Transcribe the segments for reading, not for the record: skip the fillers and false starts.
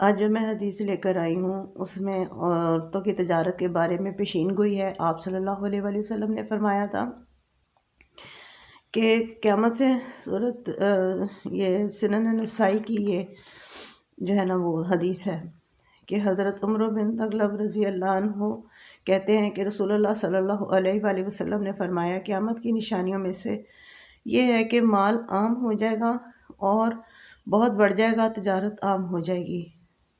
آج جو میں حدیث لے کر آئی ہوں اس میں عورتوں کی تجارت کے بارے میں پیشین گوئی ہے۔ آپ صلی اللہ علیہ وآلہ وسلم نے فرمایا تھا کہ قیامت سے صورت یہ سنن نسائی کی یہ جو ہے نا وہ حدیث ہے کہ حضرت عمر بن تغلب رضی اللہ عنہ کہتے ہیں کہ رسول اللہ صلی اللہ علیہ وآلہ وسلم نے فرمایا قیامت کی نشانیوں میں سے یہ ہے کہ مال عام ہو جائے گا اور بہت بڑھ جائے گا، تجارت عام ہو جائے گی۔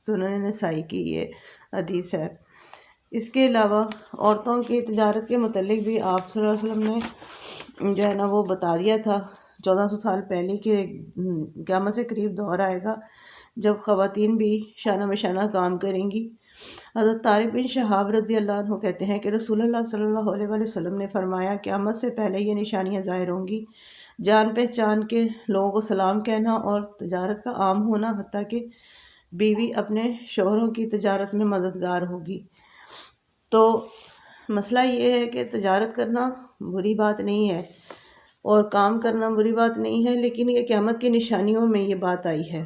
سنن نسائی کی یہ حدیث ہے۔ اس کے علاوہ عورتوں کی تجارت کے متعلق بھی آپ صلی اللہ علیہ وسلم نے جو ہے نا وہ بتا دیا تھا 1400 سال پہلے کہ قیامت سے قریب دور آئے گا جب خواتین بھی شانہ بشانہ کام کریں گی۔ حضرت طارق بن شہاب رضی اللہ عنہ کہتے ہیں کہ رسول اللہ صلی اللہ علیہ وآلہ وسلم نے فرمایا قیامت سے پہلے یہ نشانیاں ظاہر ہوں گی: جان پہچان کے لوگوں کو سلام کہنا اور تجارت کا عام ہونا، حتیٰ کہ بیوی اپنے شوہروں کی تجارت میں مددگار ہوگی۔ تو مسئلہ یہ ہے کہ تجارت کرنا بری بات نہیں ہے اور کام کرنا بری بات نہیں ہے، لیکن یہ قیامت کی نشانیوں میں یہ بات آئی ہے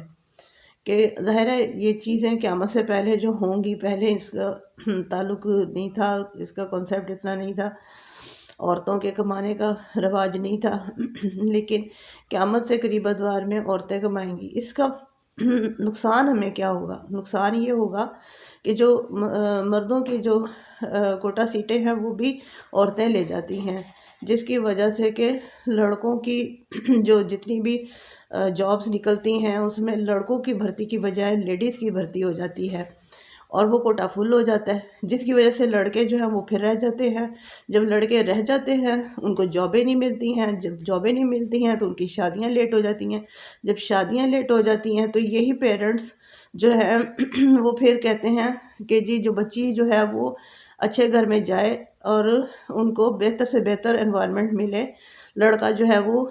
کہ ظاہر ہے یہ چیزیں قیامت سے پہلے جو ہوں گی، پہلے اس کا تعلق نہیں تھا، اس کا کنسیپٹ اتنا نہیں تھا، عورتوں کے کمانے کا رواج نہیں تھا، لیکن قیامت سے قریب ادوار میں عورتیں کمائیں گی۔ اس کا نقصان ہمیں کیا ہوگا؟ نقصان یہ ہوگا کہ جو مردوں کی جو کوٹا سیٹیں ہیں وہ بھی عورتیں لے جاتی ہیں، جس کی وجہ سے کہ لڑکوں کی جو جتنی بھی جابس نکلتی ہیں اس میں لڑکوں کی بھرتی کی بجائے لیڈیز کی بھرتی ہو جاتی ہے اور وہ کوٹا فل ہو جاتا ہے، جس کی وجہ سے لڑکے جو ہیں وہ پھر رہ جاتے ہیں۔ جب لڑکے رہ جاتے ہیں ان کو جابیں نہیں ملتی ہیں، جب جابیں نہیں ملتی ہیں تو ان کی شادیاں لیٹ ہو جاتی ہیں، جب شادیاں لیٹ ہو جاتی ہیں تو یہی پیرنٹس جو ہے وہ پھر کہتے ہیں کہ جی جو بچی جو ہے وہ اچھے گھر میں جائے اور ان کو بہتر سے بہتر انوائرمنٹ ملے، لڑکا جو ہے وہ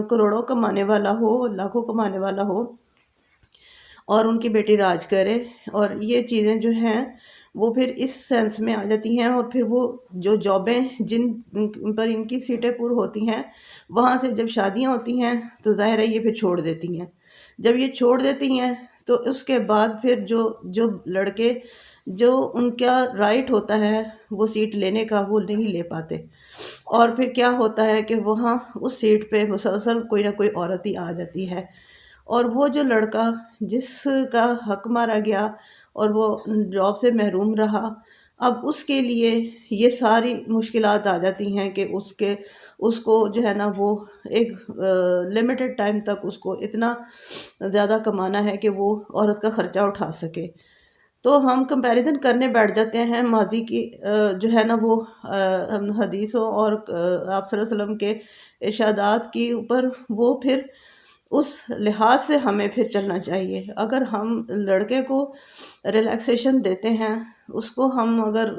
کروڑوں کمانے والا ہو، لاکھوں کمانے والا ہو اور ان کی بیٹی راج کرے۔ اور یہ چیزیں جو ہیں وہ پھر اس سینس میں آ جاتی ہیں، اور پھر وہ جو جابیں جن پر ان کی سیٹیں پر ہوتی ہیں وہاں سے جب شادیاں ہوتی ہیں تو ظاہر ہے یہ پھر چھوڑ دیتی ہیں۔ جب یہ چھوڑ دیتی ہیں تو اس کے بعد پھر جو لڑکے جو ان کا رائٹ ہوتا ہے وہ سیٹ لینے کا وہ نہیں لے پاتے، اور پھر کیا ہوتا ہے کہ وہاں اس سیٹ پہ مسلسل کوئی نہ کوئی عورت ہی آ جاتی ہے، اور وہ جو لڑکا جس کا حق مارا گیا اور وہ جاب سے محروم رہا، اب اس کے لیے یہ ساری مشکلات آ جاتی ہیں کہ اس کو جو ہے نا وہ ایک لمیٹڈ ٹائم تک اس کو اتنا زیادہ کمانا ہے کہ وہ عورت کا خرچہ اٹھا سکے۔ تو ہم کمپیریزن کرنے بیٹھ جاتے ہیں ماضی کی جو ہے نا وہ حدیثوں اور آپ صلی اللہ علیہ وسلم کے ارشادات کی اوپر، وہ پھر اس لحاظ سے ہمیں پھر چلنا چاہیے۔ اگر ہم لڑکے کو ریلیکسیشن دیتے ہیں، اس کو ہم اگر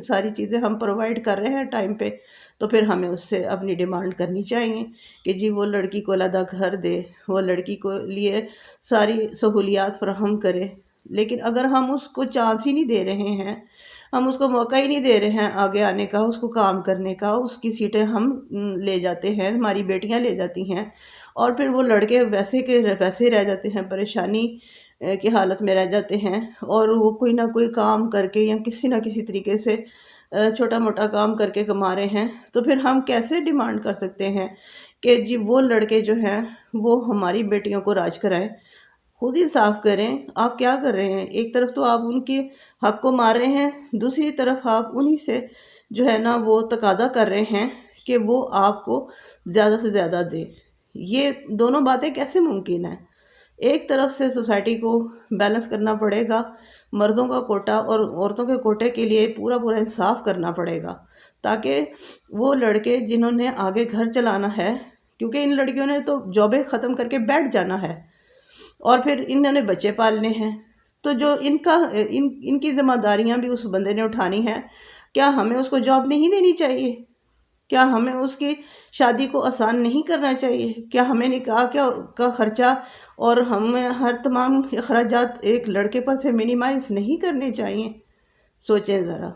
ساری چیزیں ہم پرووائڈ کر رہے ہیں ٹائم پہ، تو پھر ہمیں اس سے اپنی ڈیمانڈ کرنی چاہیے کہ جی وہ لڑکی کو علیحدہ گھر دے، وہ لڑکی کو لیے ساری سہولیات فراہم کرے۔ لیکن اگر ہم اس کو چانس ہی نہیں دے رہے ہیں، ہم اس کو موقع ہی نہیں دے رہے ہیں آگے آنے کا، اس کو کام کرنے کا، اس کی سیٹیں ہم لے جاتے ہیں، ہماری بیٹیاں لے جاتی ہیں، اور پھر وہ لڑکے ویسے کے ویسے رہ جاتے ہیں، پریشانی کی حالت میں رہ جاتے ہیں، اور وہ کوئی نہ کوئی کام کر کے یا کسی نہ کسی طریقے سے چھوٹا موٹا کام کر کے کما رہے ہیں، تو پھر ہم کیسے ڈیمانڈ کر سکتے ہیں کہ جی وہ لڑکے جو ہیں وہ ہماری بیٹیوں کو راج کرائیں؟ خود انصاف کریں، آپ کیا کر رہے ہیں؟ ایک طرف تو آپ ان کے حق کو مار رہے ہیں، دوسری طرف آپ انہی سے جو ہے نا وہ تقاضا کر رہے ہیں کہ وہ آپ کو زیادہ سے زیادہ دے۔ یہ دونوں باتیں کیسے ممکن ہیں؟ ایک طرف سے سوسائٹی کو بیلنس کرنا پڑے گا، مردوں کا کوٹا اور عورتوں کے کوٹے کے لیے پورا انصاف کرنا پڑے گا، تاکہ وہ لڑکے جنہوں نے آگے گھر چلانا ہے، کیونکہ ان لڑکیوں نے تو جابیں ختم کر کے بیٹھ جانا ہے اور پھر انہوں نے بچے پالنے ہیں، تو جو ان کی ذمہ داریاں بھی اس بندے نے اٹھانی ہے۔ کیا ہمیں اس کو جاب نہیں دینی چاہیے؟ کیا ہمیں اس کی شادی کو آسان نہیں کرنا چاہیے؟ کیا ہمیں نکاح کا خرچہ اور ہمیں ہر تمام اخراجات ایک لڑکے پر سے منیمائز نہیں کرنے چاہیے؟ سوچیں ذرا۔